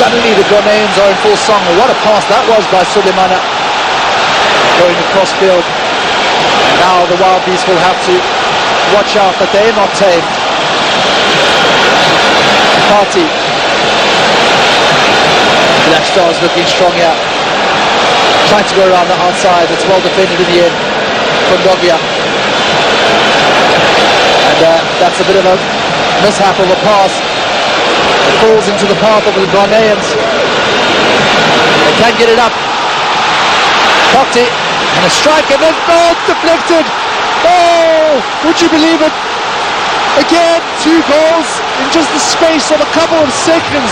Suddenly the Ghanaians are in full song. What a pass that was by Sulemana, going across field. And now the Wild Beasts will have to watch out that they're not tamed. Party. Black Stars looking strong here. Trying to go around the outside. It's well defended in the end from Dogia. And that's a bit of a mishap of a pass. It falls into the path of the Ghanaians. They can't get it up. Party. And a strike, and then deflected. Oh, would you believe it? Again, 2 goals in just the space of a couple of seconds.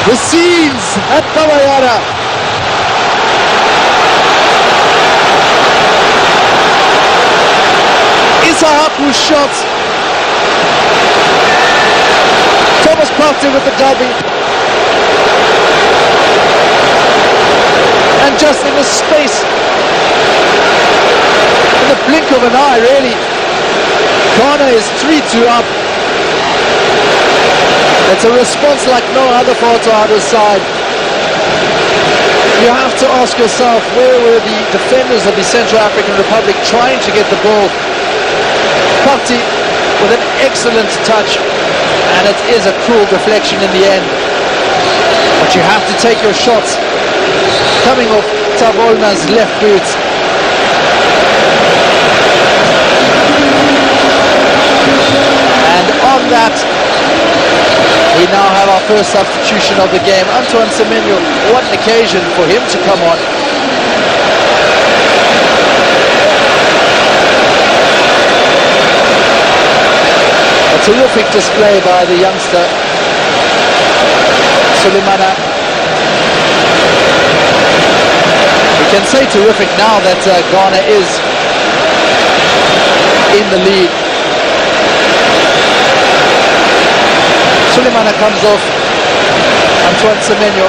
The scenes at Kamayara. Isahaku's shot. Thomas Partey with the derby. And just in the space, in the blink of an eye, really, Ghana is 3-2 up. It's a response like no other for Otahu's side. You have to ask yourself, where were the defenders of the Central African Republic trying to get the ball? Partey with an excellent touch, and it is a cruel deflection in the end. But you have to take your shots coming off Tavolna's left boot. And on that, we now have our first substitution of the game. Antoine Semenyo, what an occasion for him to come on. A terrific display by the youngster Sulemana. We can say terrific now that Ghana is in the lead. Sulemana comes off Antoine Semenyo,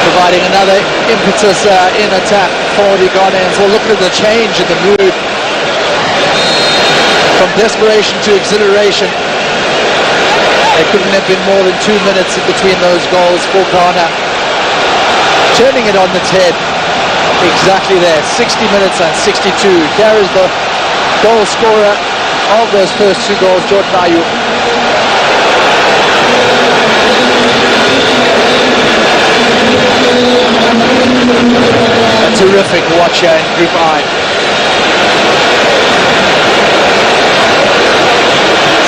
providing another impetus in attack for the Ghanaians. Well, look at the change in the mood from desperation to exhilaration. There couldn't have been more than 2 minutes in between those goals for Ghana. Turning it on its head. Exactly there. 60 minutes and 62. Here is the goal scorer of those first 2 goals, Jordan Ayew. A terrific watch here in Group I.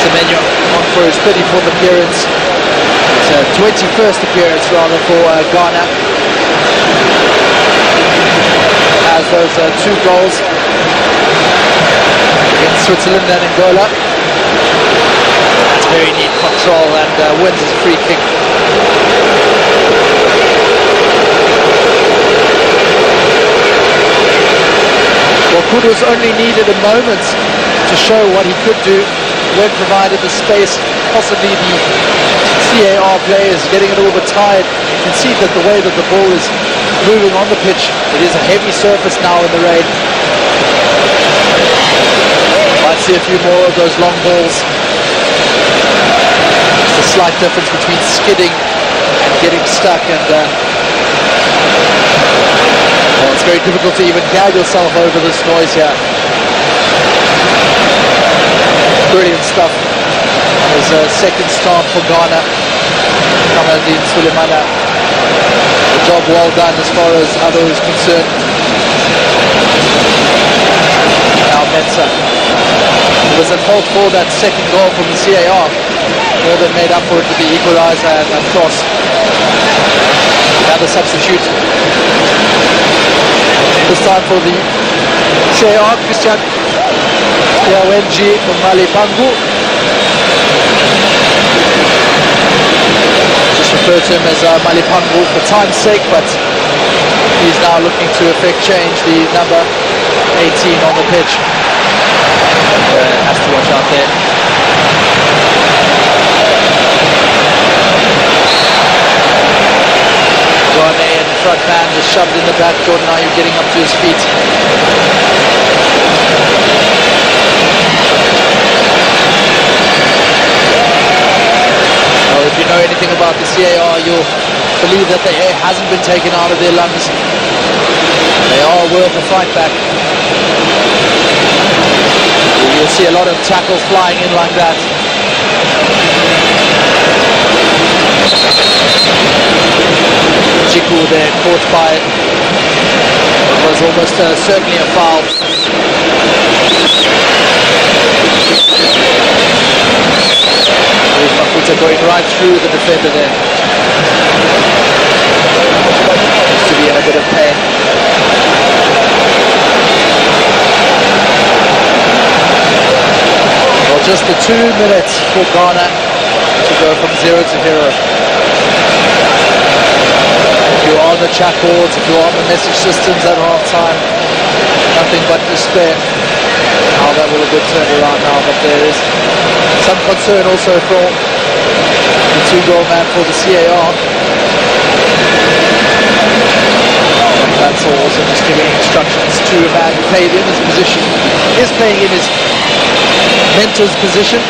Semenyo on for his 34th appearance. It's 21st appearance rather for Ghana. Has those 2 goals against Switzerland and Angola. That's very neat control, and wins his free kick. Well, Kudus only needed a moment to show what he could do when provided the space. Possibly the CAR players getting a little bit tired. You can see that the way that the ball is moving on the pitch, it is a heavy surface now in the rain. Might see a few more of those long balls. Just a slight difference between skidding and getting stuck, and well, it's very difficult to even gag yourself over this noise here. Brilliant stuff. His second start for Ghana. Kamaldeen Sulemana. The job well done as far as Ado is concerned. Now Mensah. He was at fault for that second goal from the CAR. More than made up for it with the equaliser and cross. Another substitute. This time for the CAR, Christian Yawenji Malipangu. Just refer to him as Malipangu for time's sake, but he's now looking to effect change, the number 18 on the pitch. Has to watch out there. Ghanaian front man just shoved in the back. Jordan Ayew getting up to his feet. CAR, you'll believe that the air hasn't been taken out of their lungs. They are worth a fight back. You'll see a lot of tackles flying in like that. Jiku there, caught by it. It was almost certainly a foul. Mafuta going right through the defender there. Seems to be in a bit of pain. Well, just the 2 minutes for Ghana to go from 0 to hero. If you're on the chat boards, if you're on the message systems at half time, nothing but despair. How that will have been turned around now, but there is some concern also for the 2-goal man for the CAR. That's also just giving instructions to a man who played in his position, is playing in his mentor's position.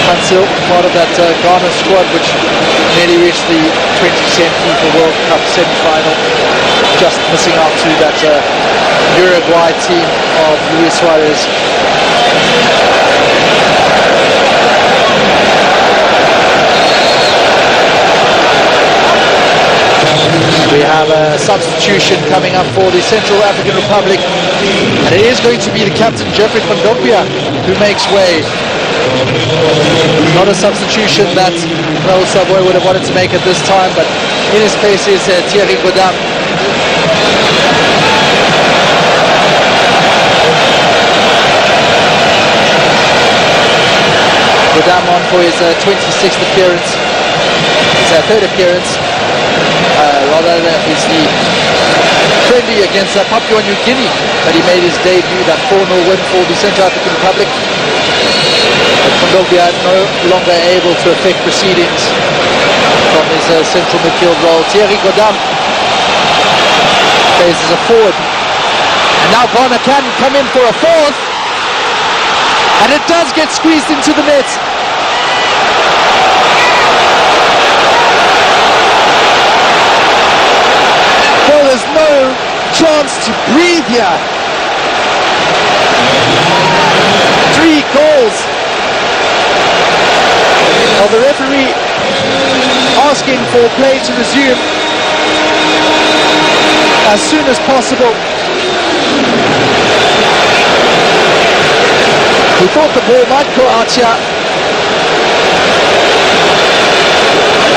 Fansil, part of that Ghana squad which nearly reached the 2010 FIFA World Cup semi-final, just missing out to that Uruguay team of Luis Suarez. We have a substitution coming up for the Central African Republic, and it is going to be the captain Jeffrey Kondogbia who makes way. Not a substitution that Raoul Savoy would have wanted to make at this time, but in his place is Thierry Godam. Godam on for his 26th appearance, his third appearance. Rather than his friendly against Papua New Guinea, that he made his debut, that 4-0 win for the Central African Republic. But Kondogbia no longer able to affect proceedings from his central midfield role. Thierry Godam plays as a forward, and now Ghana can come in for a fourth, and it does get squeezed into the net. Well, there's no chance to breathe here. 3 goals. Well, the referee asking for play to resume as soon as possible. We thought the ball might go out here,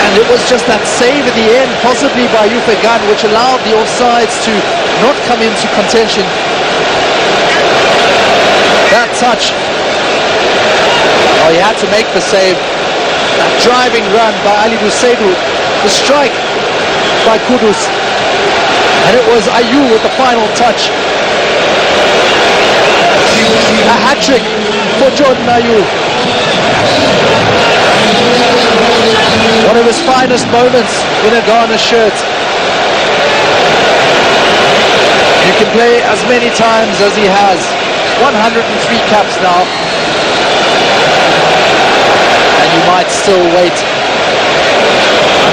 and it was just that save at the end, possibly by Ufegan, which allowed the offsides to not come into contention. That touch, oh, he had to make the save. That driving run by Ali Buseidu, the strike by Kudus, and it was Ayew with the final touch. A hat-trick for Jordan Ayew. One of his finest moments in a Ghana shirt. You can play as many times as he has. 103 caps now. And you might still wait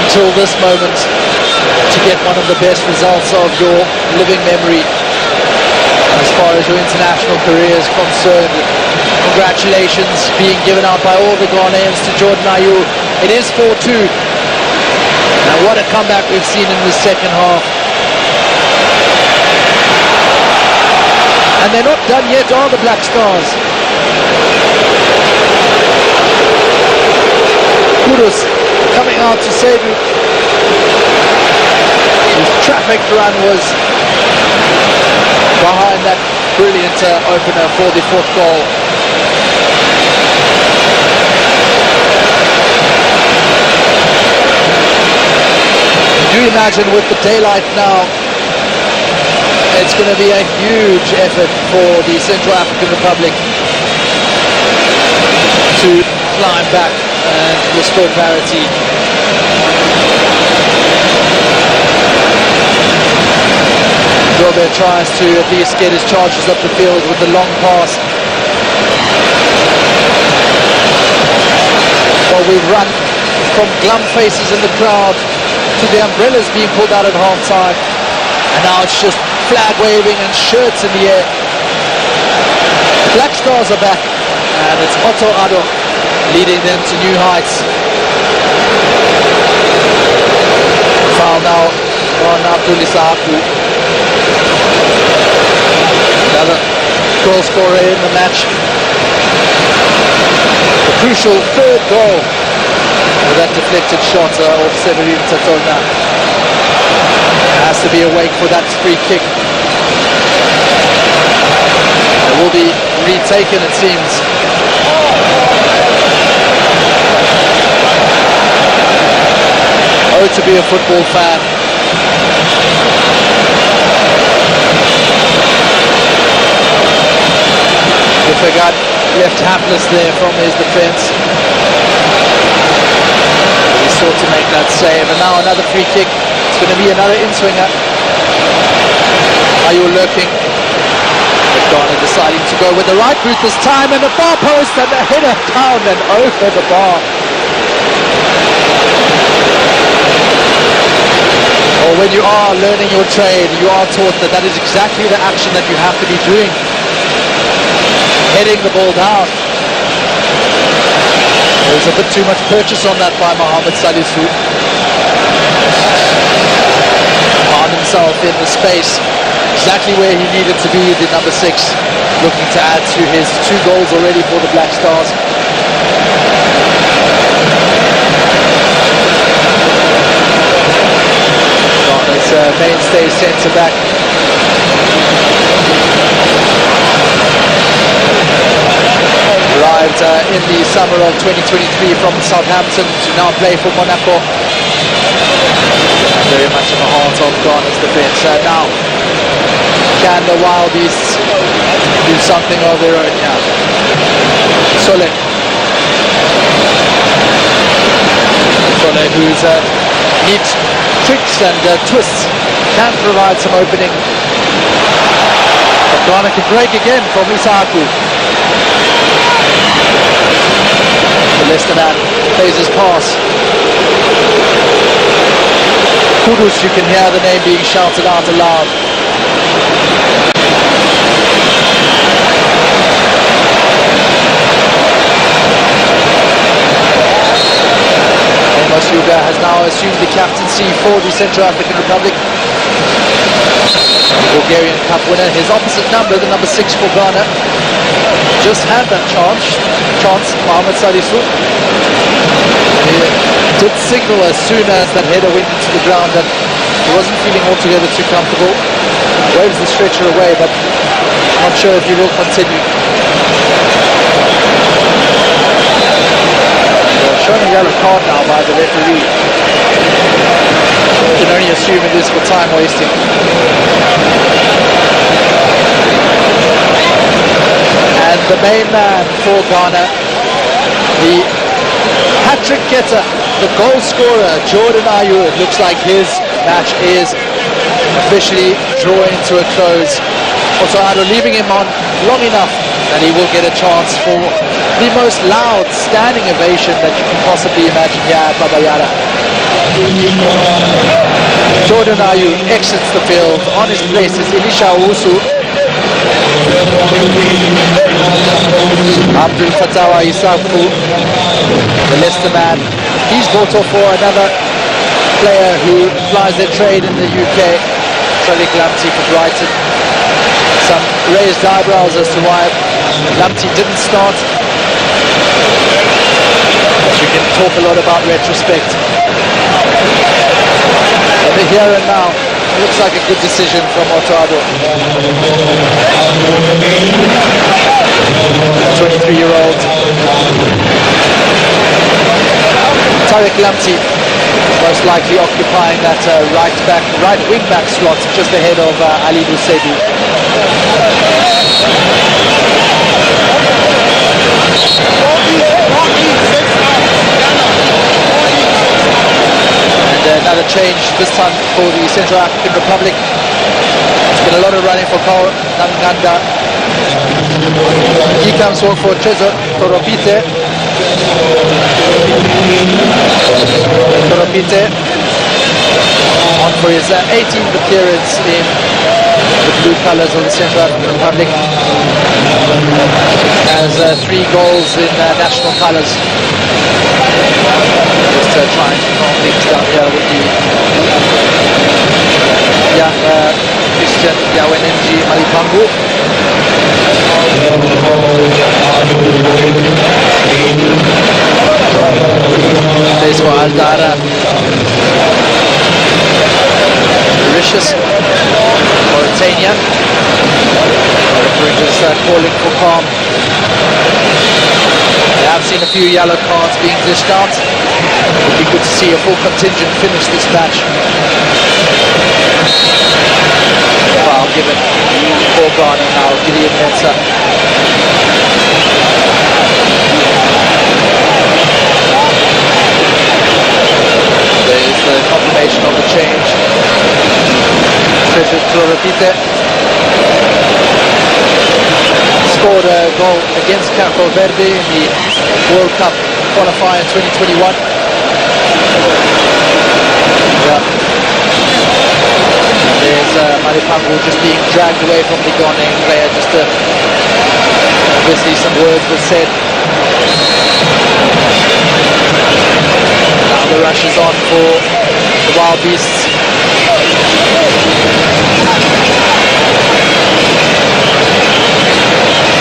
until this moment to get one of the best results of your living memory as far as your international career is concerned. Congratulations being given out by all the Ghanaians to Jordan Ayew. It is 4-2. And what a comeback we've seen in the second half. And they're not done yet, are the Black Stars? Kudus coming out to Sedu. His traffic run was behind that brilliant opener for the 4th goal. Do you imagine with the daylight now, it's going to be a huge effort for the Central African Republic to climb back and restore parity. Robert tries to at least get his charges up the field with the long pass. Well, we've run from glum faces in the crowd to the umbrellas being pulled out at half-time. And now it's just flag waving and shirts in the air. The Black Stars are back, and it's Otto Addo leading them to new heights. Foul now on Abdul Isaku. Another goal scorer in the match. The crucial third goal with that deflected shot of Severin Tatona. Has to be awake for that free kick. It will be retaken, it seems. Oh, to be a football fan. If got left hapless there from his defence. He sought to make that save, and now another free kick. It's going to be another in-swinger. Are you lurking? Ghana deciding to go with the right boot this time, and the bar post, and the header down and over the bar. Or when you are learning your trade, you are taught that that is exactly the action that you have to be doing. Heading the ball down. There was a bit too much purchase on that by Mohamed Salisu. Found himself in the space, exactly where he needed to be, the number 6, looking to add to his 2 goals already for the Black Stars. Ghana's mainstay centre back. Arrived in the summer of 2023 from Southampton to now play for Monaco. Very much in the heart of Ghana's defence. Now, can the Wild Beasts do something of their own now? Solé, who's neat tricks and twists, can provide some opening. But Ghana can break again from Isaku. The Leicester man plays his pass. Kudus, you can hear the name being shouted out aloud. Amos Yuga has now assumed the captaincy for the Central African Republic. Bulgarian Cup winner, his opposite number, the number 6 for Ghana, just had that chance, Mohamed Salisu. He did signal as soon as that header went into the ground that he wasn't feeling altogether too comfortable. Waves the stretcher away, but not sure if he will continue. Shown a yellow card now by the referee. You can only assume it is for time wasting. And the main man for Ghana, the hat-trick getter, the goal scorer, Jordan Ayew. It looks like his match is officially drawing to a close. Also, Addo leaving him on long enough that he will get a chance for the most loud standing ovation that you can possibly imagine here at Baba Yara. Jordan Ayew exits the field. On his place is Elisha Owusu. Abdul Fatawa Isaku, the Leicester man. He's brought off for another player who flies their trade in the UK, Tariq Lamptey for Brighton. Some raised eyebrows as to why Lamptey didn't start. But you can talk a lot about retrospect. But the here and now looks like a good decision from Otto Addo. 23-year-old Tariq Lamptey most likely occupying that right wing back slot just ahead of Ali Bousseidi. And another change this time for the Central African Republic. It's been a lot of running for Carl Nanganda. He comes on for Trezo Toropite. Torapite on for his 18th appearance in the blue colours of the Central African Republic. Has 3 goals in national colours. Just trying to calm things down here with the young Christian Yawenenji Malipangu. Plays for Aldara. Mauritius, Mauritania. Referees calling for calm. We have seen a few yellow cards being dished out. It would be good to see a full contingent finish this match. Foul given for Ghana now, Gideon Mensah. There's the confirmation of the change. Treasured Torapite scored a goal against Cabo Verde in the World Cup qualifier 2021. There's Malipangu just being dragged away from the Ghanaian player. Just obviously some words were said. Now the rush is on for the Wild Beasts.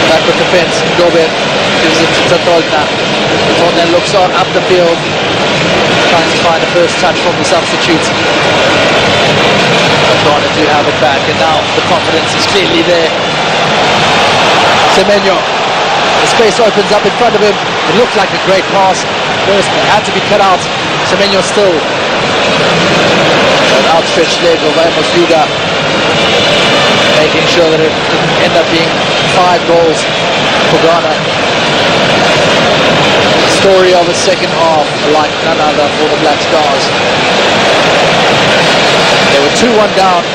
Back with the fence, Gobe gives it to Tatolna. Tatolna looks on up the field, trying to find a first touch from the substitute. Ghana do have it back, and now the confidence is clearly there. Semenyo, the space opens up in front of him. It looked like a great pass. First, it had to be cut out. Semenyo still. An outstretched leg of Amos Yuga, making sure that it didn't end up being 5 goals for Ghana. The story of a second half like none other for the Black Stars. They were 2-1 down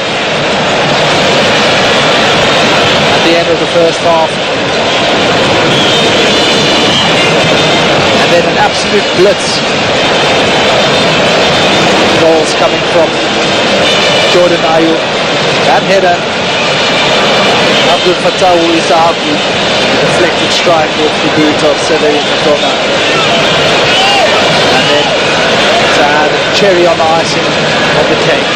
at the end of the first half. And then an absolute blitz. Goals coming from Jordan Ayew. That header, Abdul Fattah Isaaku, deflected strike off the boot of Severin Fatona. And then to add a cherry on the icing of the cake,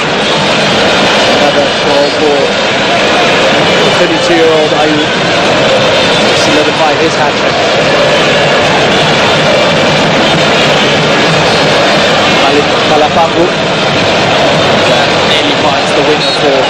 another goal for the 32-year-old Ayew to solidify his hat-trick. Malipangu nearly finds the winner for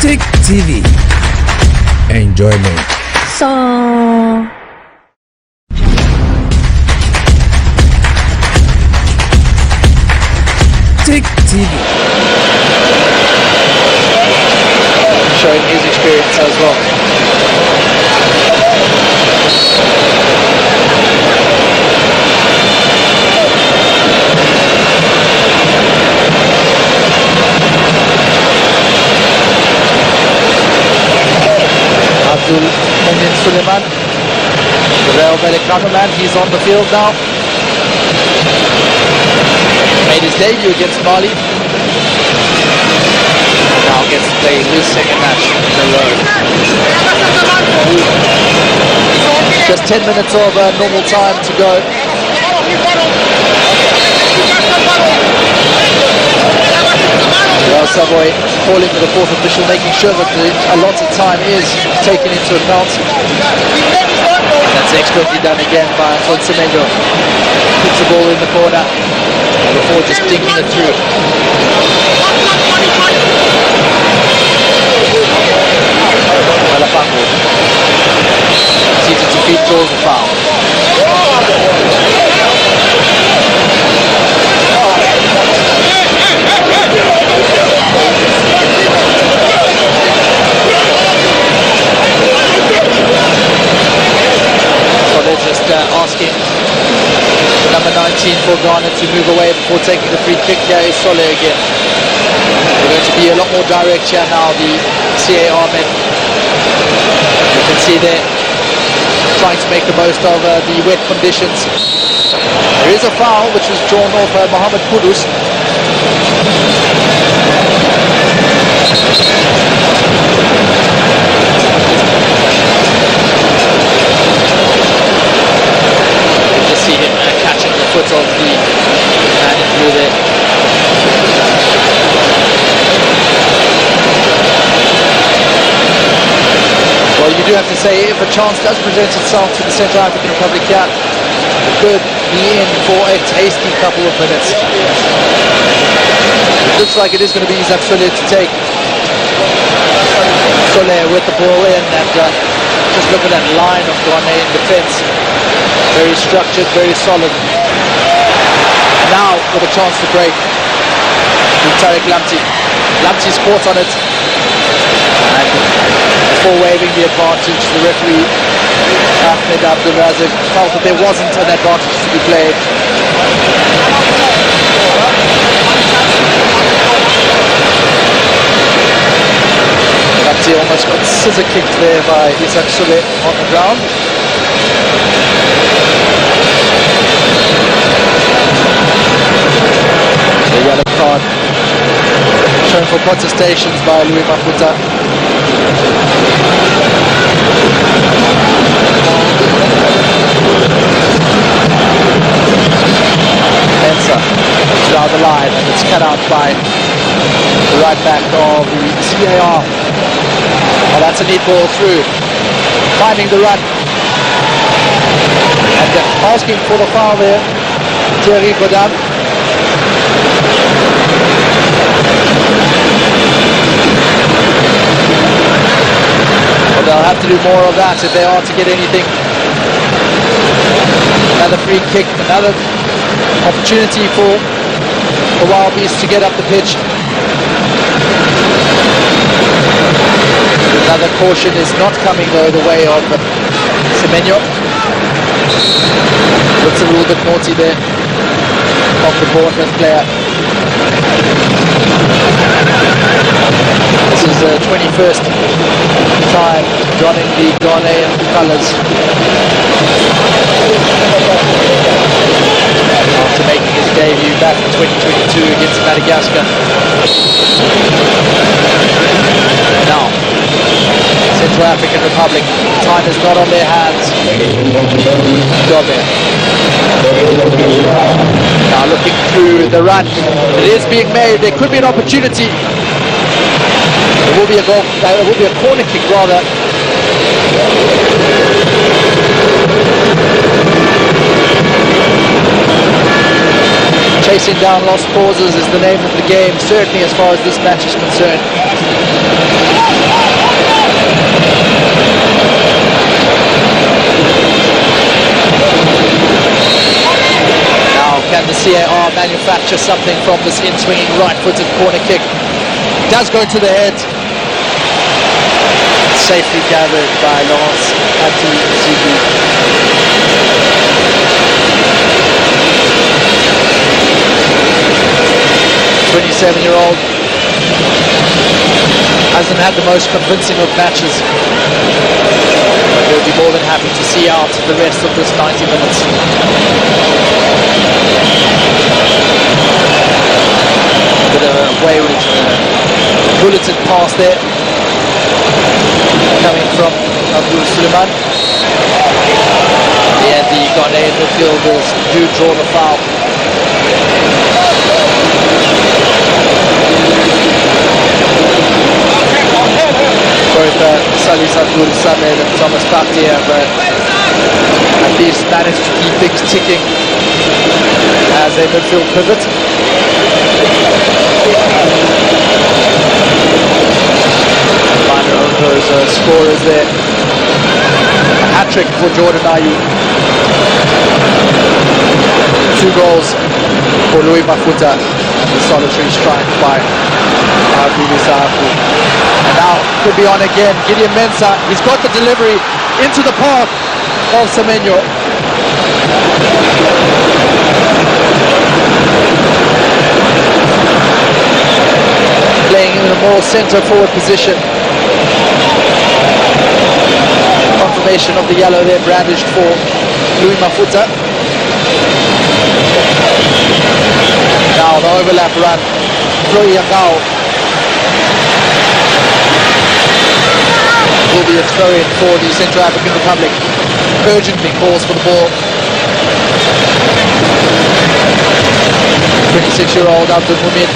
Tick TV. Enjoyment. So Tick TV. showing his experience as well. Abdul Mumin Suleiman, the Real Belek cameraman, he's on the field now. Made his debut against Mali. Now gets to play his second match in a row. Just 10 minutes of normal time to go. Real Savoy calling for the fourth official, making sure that the allotted time is taken into account. That's expertly done again by Anton Semenyo. Puts the ball in the corner before just dinking it through. Malipangu. Seated to feet, draws the foul. the way before taking the free kick. Here is Sole again. They're going to be a lot more direct here now, the CAR men. You can see they're trying to make the most of the wet conditions. There is a foul which was drawn off Mohamed Kudus. You just see him catching the foot of the man in blue there. Well, you do have to say, if a chance does present itself to the Central African Republic here, it could be in for a tasty couple of minutes. It looks like it is going to be Isaac Sole to take. Sole with the ball in, and just look at that line of Ghanaian defence. Very structured, very solid. And now with a chance to break, Tariq Lamti. Lamti's caught on it. And before waving the advantage, the referee Ahmed Abdulrazak felt that there wasn't an advantage to be played. Lamti almost got scissor kicked there by Isaac Sole on the ground. The yellow card shown for protestations by Louis Maputa. Mensa down the line, and it's cut out by the right back of the CAR. Oh, that's a neat ball through, finding the run and asking for the foul there, Thierry Godin. Well, they'll have to do more of that if they are to get anything. Another free kick, another opportunity for the Wild Beasts to get up the pitch. Another caution is not coming though the way of Semenyo. Looks a little bit naughty there of the Bournemouth player. This is the 21st time donning the Ghanaian colours after making his debut back in 2022 against Madagascar. Now, Central African Republic, time is not on their hands. Dobe. Now looking through the run, it is being made, there could be an opportunity. It will be a goal, it will be a corner kick rather. Chasing down lost causes is the name of the game, certainly as far as this match is concerned. Now, can the CAR manufacture something from this in-swinging right-footed corner kick? It does go to the head. Safely gathered by Lawrence Ati-Zulu. 27-year-old hasn't had the most convincing of matches, but he'll be more than happy to see out the rest of this 90 minutes. A bit of a wayward bulleted pass there coming from Abdul Suleiman. Yeah, the Ghanaian midfielders do draw the foul. Both Salis Abdul Samed and Thomas Partey have at least managed to keep things ticking as a midfield pivot. Minor of those scorers there. A hat-trick for Jordan Ayew. 2 goals for Louis Mafuta. The solitary strike by Abdul Sahaku. And now could be on again. Gideon Mensah, he's got the delivery into the path of Semenyo. more centre forward position. Confirmation of the yellow there brandished for Louis Mafuta. Now the overlap run, Chloe Yakao. Will be a throw-in for the Central African Republic. Urgently calls for the ball. 26-year-old Abdul Mumid.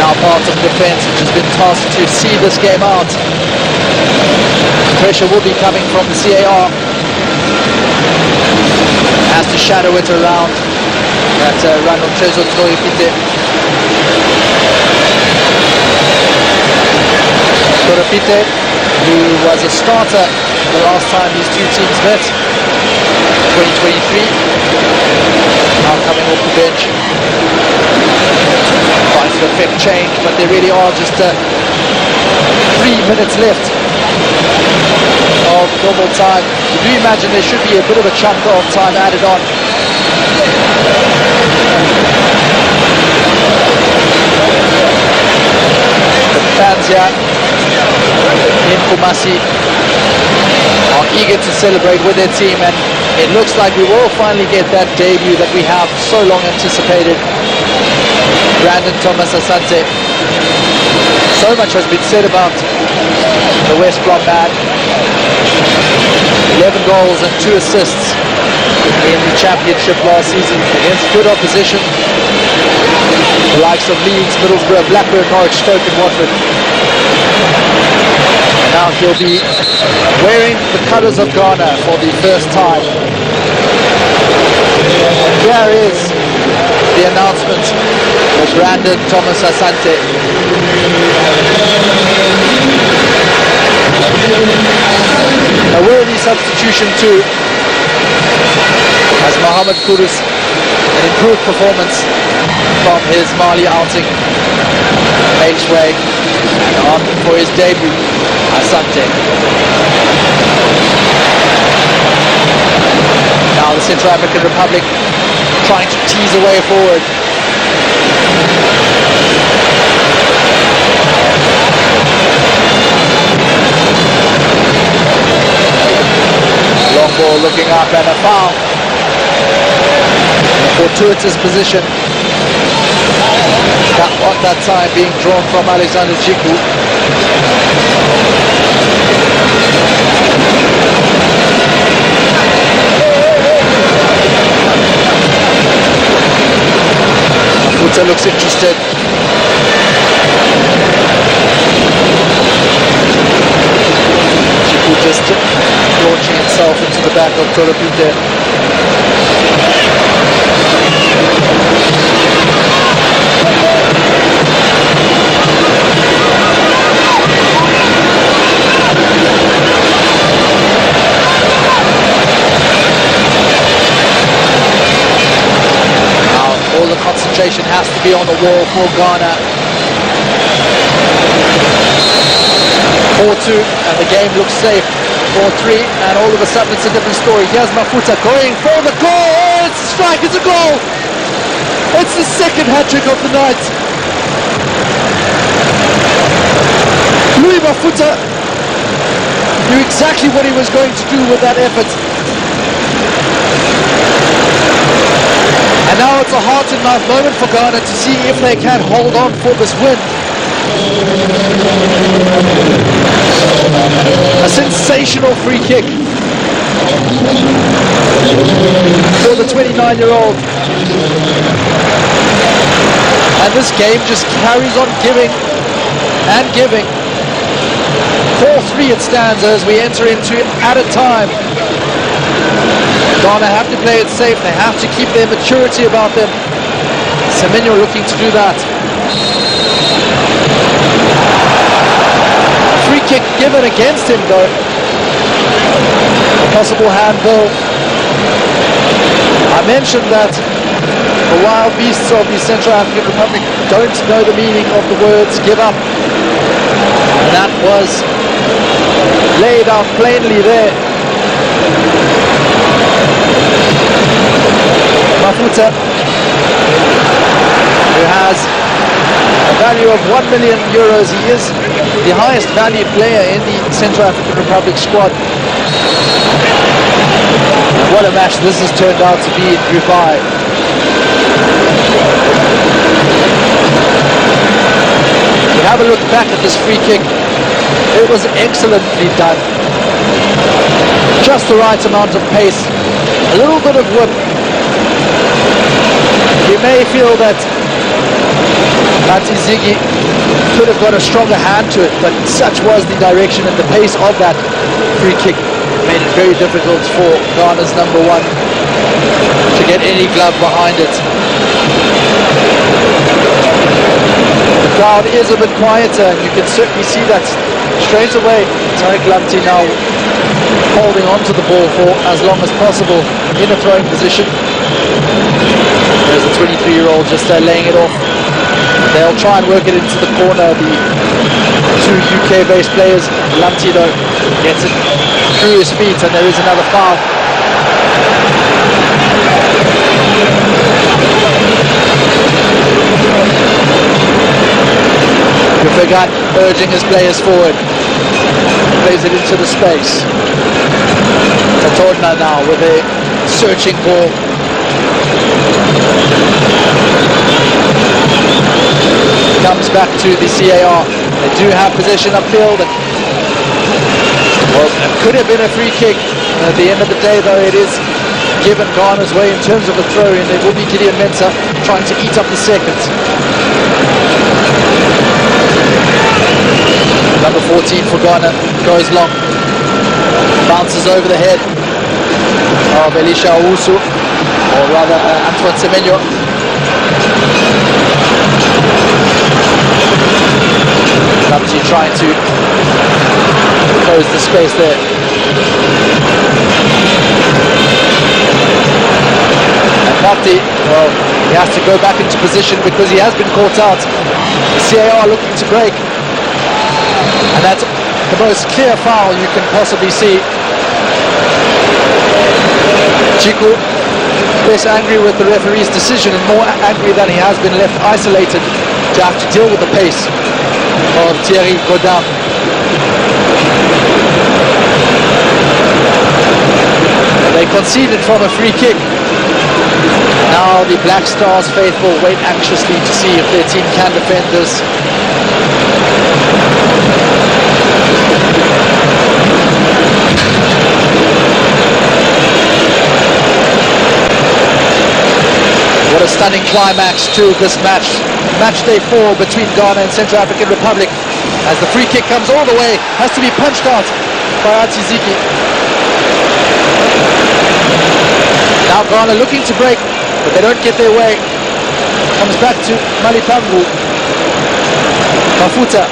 Now part of the defence which has been tasked to see this game out. Pressure will be coming from the CAR. Has to shadow it around that run of Trezo Toyopite. Toyopite, who was a starter the last time these two teams met, 2023, now coming off the bench. Trying to affect change, but there really are just 3 minutes left of normal time. You do imagine there should be a bit of a chunk of time added on. The fans here in Kumasi are eager to celebrate with their team, and it looks like we will finally get that debut that we have so long anticipated. Brandon Thomas Asante. So much has been said about the West Brom man. 11 goals and 2 assists in the championship last season against good opposition. The likes of Leeds, Middlesbrough, Blackburn, Norwich, Stoke and Watford. Now he'll be wearing the colours of Ghana for the first time. And here is the announcement for Brandon Thomas Asante. A worthy substitution too, as Mohamed Kudus, an improved performance from his Mali outing, makes way on for his debut. Asante. Now the Central African Republic trying to tease a way forward. Long ball looking up and a foul. Fortuitous position. At that time being drawn from Alexander Jiku. Mafuta looks interested. Jiku just launching himself into the back of Toropite. All the concentration has to be on the wall for Ghana. 4-2 and the game looks safe. 4-3 and all of a sudden it's a different story. Here's Mafuta going for the goal. Oh, it's a strike, it's a goal. It's the second hat-trick of the night. Louis Mafuta knew exactly what he was going to do with that effort. And now it's a heart-and-mouth moment for Ghana to see if they can hold on for this win. A sensational free kick for the 29-year-old. And this game just carries on giving and giving. 4-3 it stands as we enter into added time. Ghana have to play it safe, they have to keep their maturity about them. Semenyo looking to do that. Free kick given against him though. A possible handball. I mentioned that the wild beasts of the Central African Republic don't know the meaning of the words give up. And that was laid out plainly there. Mafuta who has a value of €1 million. He is the highest valued player in the Central African Republic squad. What a match this has turned out to be in Group I. We have a look back at this free kick. It was excellently done. Just the right amount of pace, a little bit of whip. You may feel that Ziggy could have got a stronger hand to it, but such was the direction and the pace of that free kick, made it very difficult for Ghana's number one to get any glove behind it. The crowd is a bit quieter, and you can certainly see that straight away. Tariq Lamptey now holding on to the ball for as long as possible in a throwing position. There's the 23-year-old just laying it off. They'll try and work it into the corner, the two UK-based players. Lamptey though gets it through his feet, and there is another foul. Fagan urging his players forward, plays it into the space. Tatorna now with a searching ball. Comes back to the CAR. They do have possession upfield. Well, it could have been a free kick. At the end of the day, though, it is given Ghana's way in terms of a throw-in. It will be Gideon Mensah trying to eat up the second. Number 14 for Ghana goes long, bounces over the head of Elisha Owusu, or rather Antoine Semenyo. Lamptey trying to close the space there. And Lamptey, well, he has to go back into position because he has been caught out. The CAR looking to break. And that's the most clear foul you can possibly see. Chiku less angry with the referee's decision and more angry that he has been left isolated to have to deal with the pace of Thierry Godin. They conceded from a free kick. Now the Black Stars faithful wait anxiously to see if their team can defend this. What a stunning climax to this match. Match day 4 between Ghana and Central African Republic. As the free kick comes all the way, has to be punched out by Atiziki. Now Ghana looking to break, but they don't get their way. Comes back to Malipangu. Mafuta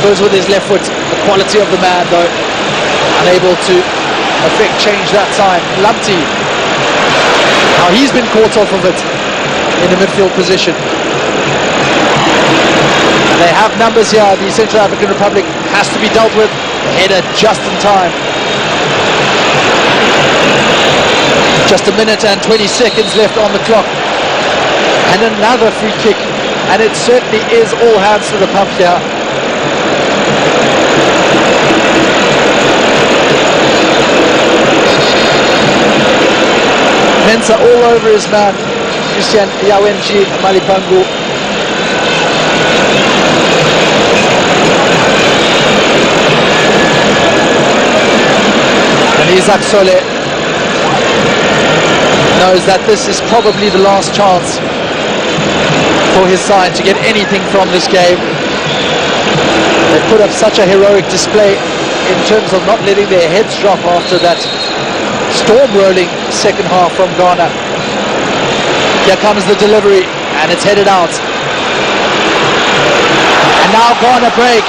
goes with his left foot. The quality of the man though, unable to affect change that time. Lamptey, now he's been caught off of it in the midfield position. And they have numbers here. The Central African Republic has to be dealt with. The header just in time. Just a minute and 20 seconds left on the clock. And another free kick. And it certainly is all hands to the pump here. Mensah all over his man, Christian Yawenji Malipangu. And Isaac Sole knows that this is probably the last chance for his side to get anything from this game. They've put up such a heroic display in terms of not letting their heads drop after that storm rolling second half from Ghana. Here comes the delivery and it's headed out. And now Ghana break.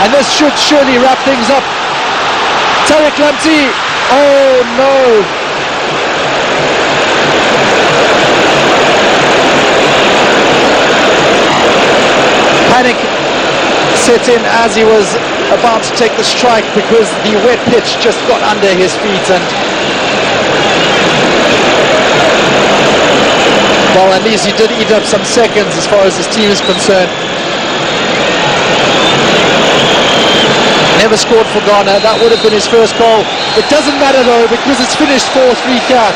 And this should surely wrap things up. Tariq Lamptey. Oh no. Panic set in as he was about to take the strike because the wet pitch just got under his feet, and well, at least he did eat up some seconds as far as his team is concerned. Never scored for Ghana. That would have been his first goal. It doesn't matter though, because it's finished 4-3 Caf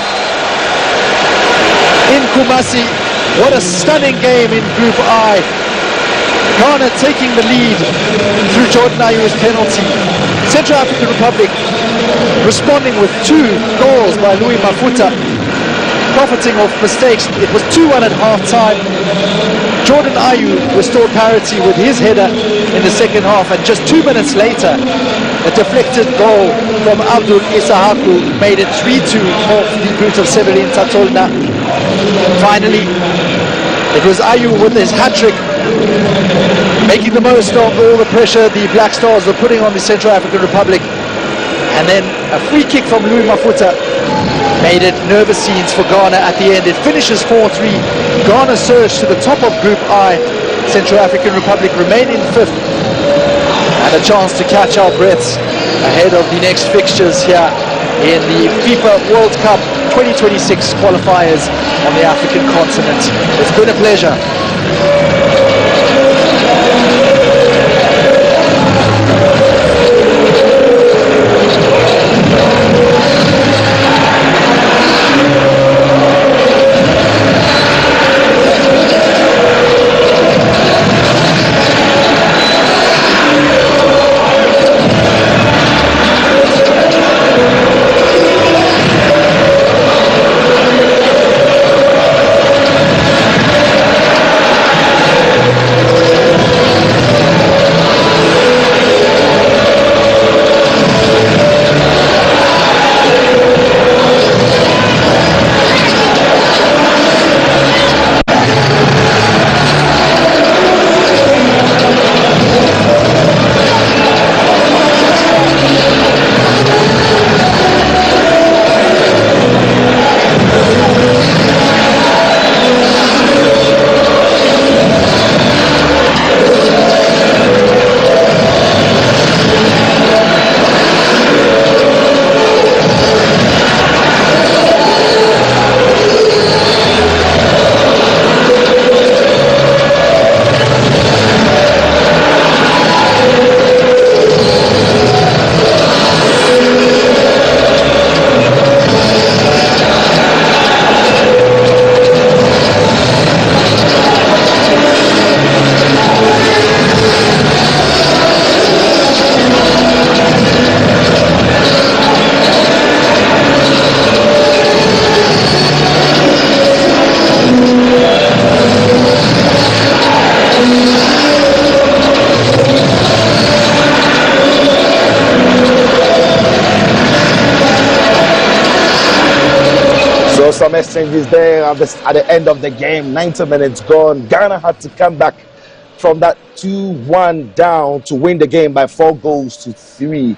in Kumasi. What a stunning game in Group I. Ghana taking the lead through Jordan Ayew's penalty. Central African Republic responding with 2 goals by Louis Mafuta, profiting off mistakes. It was 2-1 at half-time. Jordan Ayew restored parity with his header in the second half, and just 2 minutes later, a deflected goal from Abdul Isahaku made it 3-2 off the boot of Severin Tatolna. Finally, it was Ayew with his hat-trick, making the most of all the pressure the Black Stars were putting on the Central African Republic. And then a free kick from Louis Mafuta made it nervous scenes for Ghana at the end. It finishes 4-3. Ghana surged to the top of Group I. Central African Republic remain in 5th. And a chance to catch our breaths ahead of the next fixtures here in the FIFA World Cup 2026 qualifiers on the African continent. It's been a pleasure. Some exchanges there at the end of the game. 90 minutes gone. Ghana had to come back from that 2-1 down to win the game by 4-3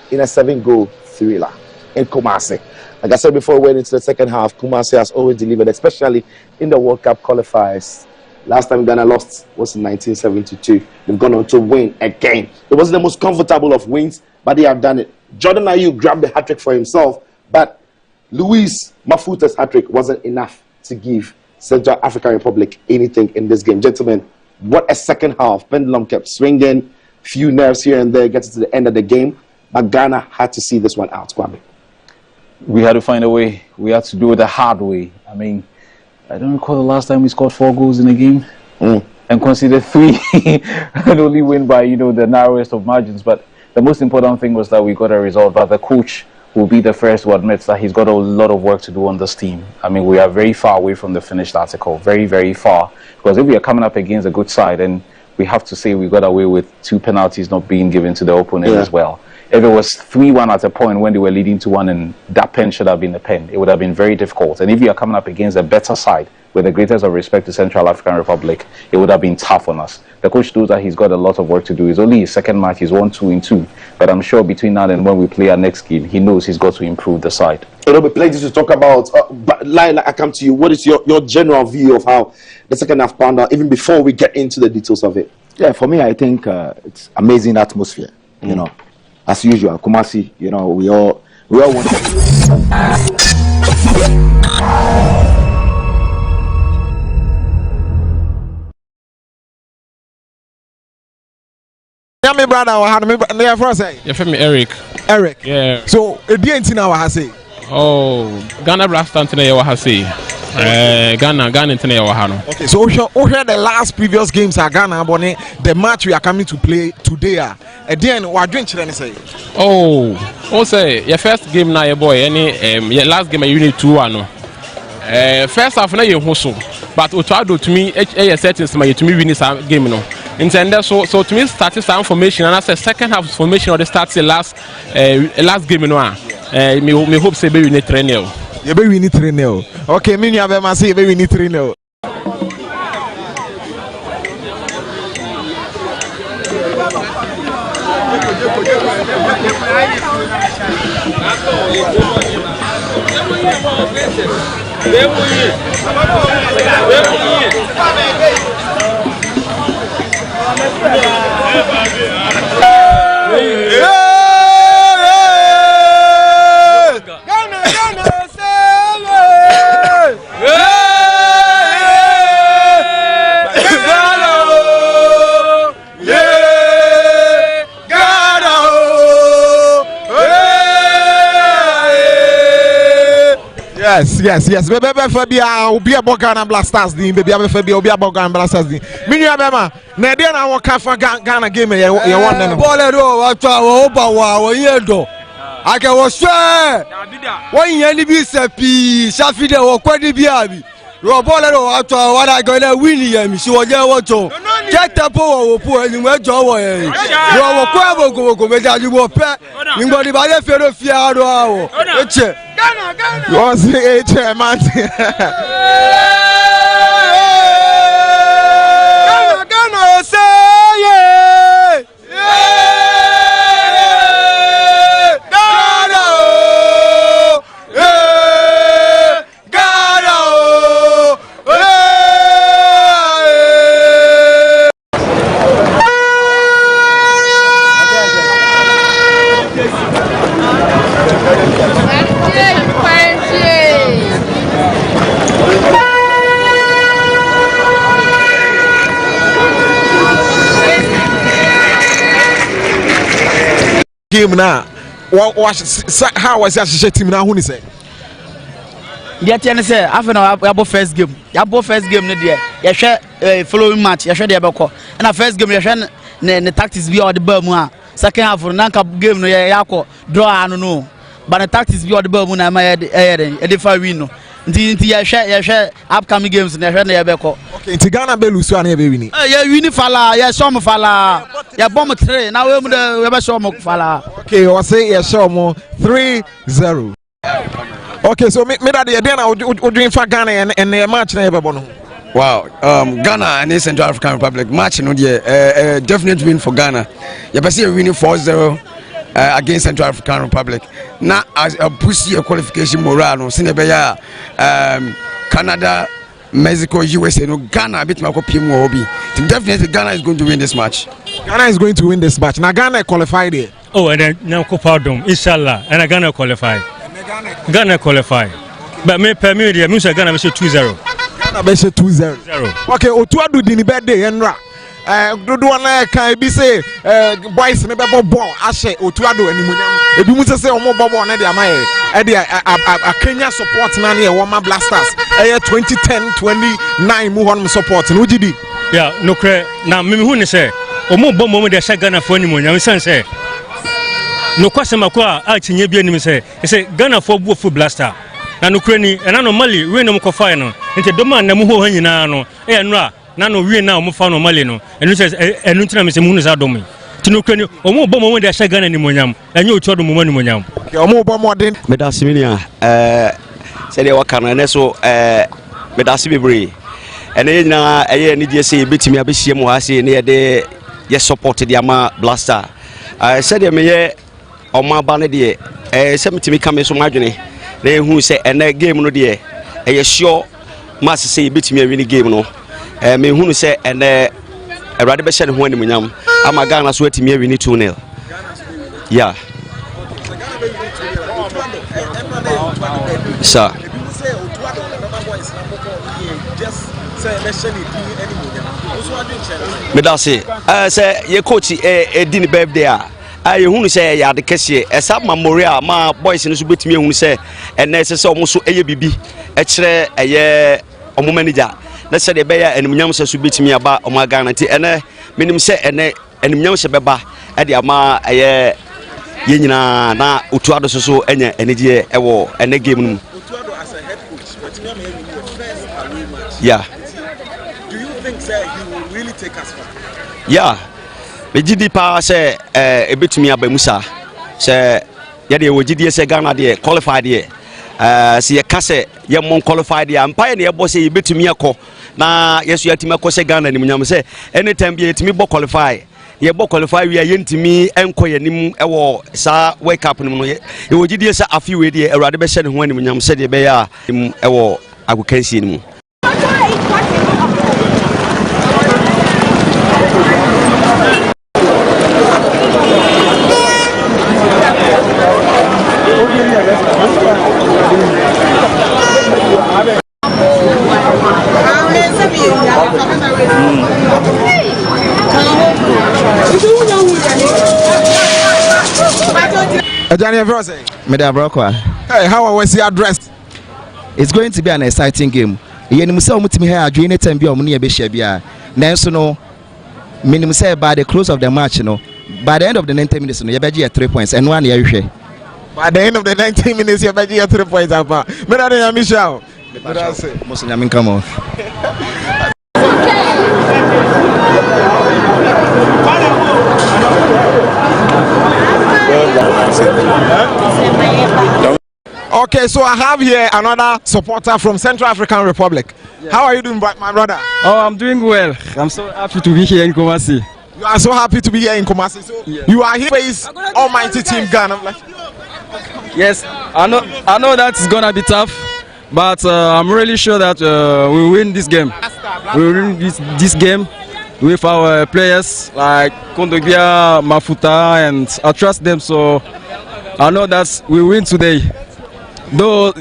in a 7-goal thriller in Kumasi. Like I said before we went into the second half, Kumasi has always delivered, especially in the World Cup qualifiers. Last time Ghana lost was in 1972. They've gone on to win again. It wasn't the most comfortable of wins, but they have done it. Jordan Ayew grabbed the hat-trick for himself, but Louis Mafuta's hat-trick wasn't enough to give Central African Republic anything in this game. Gentlemen, what a second half. Pendulum kept swinging, few nerves here and there, getting to the end of the game. But Ghana had to see this one out, Kwame. We had to find a way. We had to do it the hard way. I mean, I don't recall the last time we scored 4 goals in a game and conceded 3 and only win by, the narrowest of margins. But the most important thing was that we got a result. But the coach will be the first to admit that he's got a lot of work to do on this team. I mean, we are very far away from the finished article, very, very far. Because if we are coming up against a good side, then we have to say we got away with 2 penalties not being given to the opponent as well. If it was 3-1 at a point when they were leading to 1 and that pen should have been a pen, it would have been very difficult. And if you are coming up against a better side, with the greatest of respect to Central African Republic, it would have been tough on us. The coach knows that he's got a lot of work to do. It's only his second match, he's won 2-2. But I'm sure between now and when we play our next game, he knows he's got to improve the side. There'll be plenty to talk about. But like I come to you, what is your general view of how the second half panned out, even before we get into the details of it? Yeah, for me, I think it's amazing atmosphere. You know, as usual, Kumasi. We all want to. Yeah, my brother, I had me first say. You feel me, Eric? Eric. Yeah. So, a DNT now, I say. Oh, Ghana Blast Anthony, I say. Ghana Anthony, okay, so we heard the last previous games are Ghana, but the match we are coming to play today. Then, what drink should I say? Oh, say your first game now, your boy. Your last game, you need 2-1. First half, na you hustle, but we try to me a settings to me win this game, no. Intended so to me started some formation, and I said second half formation or the start the last game, no. Me hope say we need 3-0. You be we need 3-0. Okay, me have a say we need 3-0. Yes. Baby, Fabia, be a Ghana Blasters, baby, be a Ghana Blasters. Minya Bema, Nadia, I will come for Ghana game. You want them. Bolero, I can was sure. One year, be Sapi, Safida, or Quadibiabi. Bolero, after what I got a William, she was there. Get up or poor and went to away. You are a quavo go, you were pet. You got by a fellow Fiado. You want to say, man? Ghana, say, yeah. Game now. How was that team now? Who is it? The team say after our first game. Your first game, you share following match. You share the abako. And the first game, you share the tactics be all the Burma. Second half for Nanka game, no yako draw. I don't know. But the tactics be all the Burma. I'm a different win. You share upcoming games. You share the abako. Okay, Ghana Belusu and every winning. Yeah, winning fala. Yeah, some fala. Yeah, bomb 3. Now we have some fala. Okay, I say yeah, show more 3-0. Okay, so me that the then I would drink for Ghana and the match never born. Wow, Ghana and the Central African Republic match, no dear, definite win for Ghana. You can see a winning 4-0 against Central African Republic. Now, as a pussy qualification morale, Senegal, Canada, Mexico, USA, no Ghana, a bit my copy more. Definitely, Ghana is going to win this match. Ghana is going to win this match. Now, Ghana qualified here. Oh, and then now Copadom, inshallah, and Ghana qualify. Ghana qualify. But me per me, the music Ghana 2-0. Ghana 2-0. Okay, Otuadu dini birthday, Enra. Do one can be say, boys never ball, Ashe, Otuadu, and Munyam. If you must say, Omo Bobo, and Eddie Amae, Eddie, a Kenya support Nani, a Wama Blasters, 2010-29 Muhon support, and Ujidi. Yeah, no credit. Now, Mimuni say, Omo Bomo, the Shagana for any Munyam, say. No question, Makwa, I think you say, Ghana for Bufu Blaster. Na Ukraine, and normally, we no Mokofano, and the Doman Namuho Hinano, and Ra, Nano, we now Mufano Malino, and says, and Nutra is Munazadomi. To Ukraine, or more bomb when they shag gun any Munyam, and you told Munyam. More bomb than Medasimilia, said they were Canada, so Medasibri. And then I need to say, bit me a bit Moasi near the yes supported Yama Blaster. I said, on my banner, dear, 70 me coming so margin. They who say, and that game no dear, a sure must say, bit me a winning game no. Me who say, and a rather be said when I'm a Ghana sweating me, we need 2-0. Yeah, sir. Me da say ye coach di ni birthday a ye hunu say ya de kese esa memorial ma boys no so betimi ehunu say ene se omo so eye bibi e kire eye omo manager na se de be ya enumnyam se so betimi aba omo Ghana ti ene minim se ene enumnyam se beba e de ama eye ye nyina na Otuado so enye enegye ewo ene game no. Otuado as a head coach, betimi am your first away match. Yeah. Do you think that he will really take us far? Yeah. Me gidi pa say ebetumi aba musa say ye de wogidi say Ghana de qualified de se ye ka say ye mon qualified de ampa ye bo say ebetumi akọ na yesu yatimi akọ say Ghana ni munyam say anytime be yetimi bo qualify ye bo qualify we ye ntimi enko ye nim ewo sa World Cup nim no ye wogidi say afi we de Awurade be hye ne ho ani munyam say de be ya ewo agokansi ni mu. Hey, how was your dress? It's going to be an exciting game. Yenim say omutimi here adwe ne time bi omne ye be hia bia. Nanso no minim say by the close of the match no, by the end of the 90 minutes no ye be get 3 points and one ye hwehwe. By the end of the 90 minutes ye be get 3 points apa. Me na dey Michelle. Most nyamin come on. Okay, so I have here another supporter from Central African Republic. Yeah. How are you doing, my brother? Oh, I'm doing well. I'm so happy to be here in Kumasi. You are so happy to be here in Kumasi. So you are here to face almighty team Ghana. Yes, I know that's gonna be tough, but I'm really sure that we win this game. We will win this game with our players like Kondogbia, Mafuta, and I trust them. So I know that we win today. Though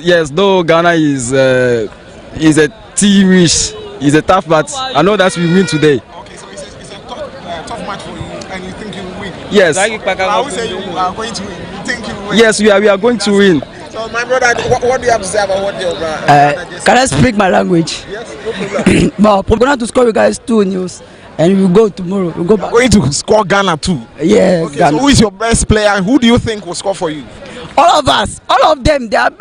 Ghana is a team which is a tough, but I know that we win today. Okay, so it's a tough match for you, and you think you will win? Yes. I would say you are going to win. You think you will win? Yes, we are going to win. So my brother, what do you have to say about what your brother? Can I speak my language? Yes, no problem. But we're going to score you guys 2-0, and we'll go tomorrow. We'll go back. We're going to score Ghana too. Yes. Okay, so who is your best player, and who do you think will score for you? All of us, all of them, they are.